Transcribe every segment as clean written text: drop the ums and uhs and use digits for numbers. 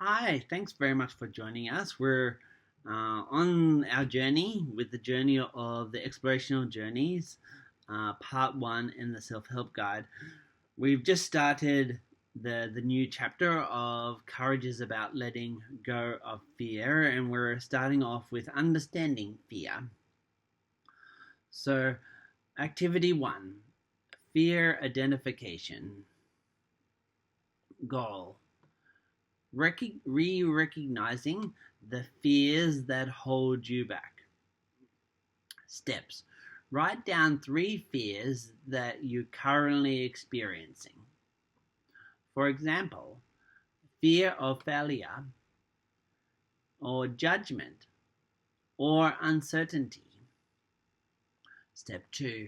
Hi, thanks very much for joining us. We're on our journey with the journey of the Explorational Journeys, part one in the self-help guide. We've just started the new chapter of Courage is about letting go of fear, and we're starting off with understanding fear. So, activity one, fear identification. Goal. Recognizing the fears that hold you back. Steps. Write down 3 fears that you're currently experiencing. For example, fear of failure, or judgment, or uncertainty. Step 2.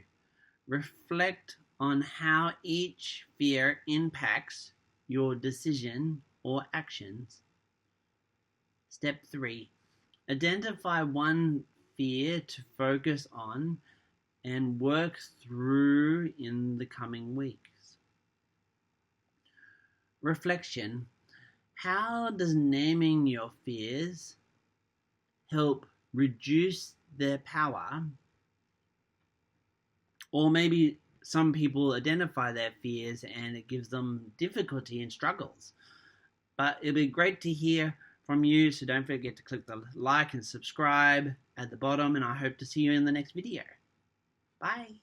Reflect on how each fear impacts your decision or actions. Step 3. Identify one fear to focus on and work through in the coming weeks. Reflection. How does naming your fears help reduce their power? Or maybe some people identify their fears and it gives them difficulty and struggles. But it'll be great to hear from you, so don't forget to click the like and subscribe at the bottom, and I hope to see you in the next video. Bye.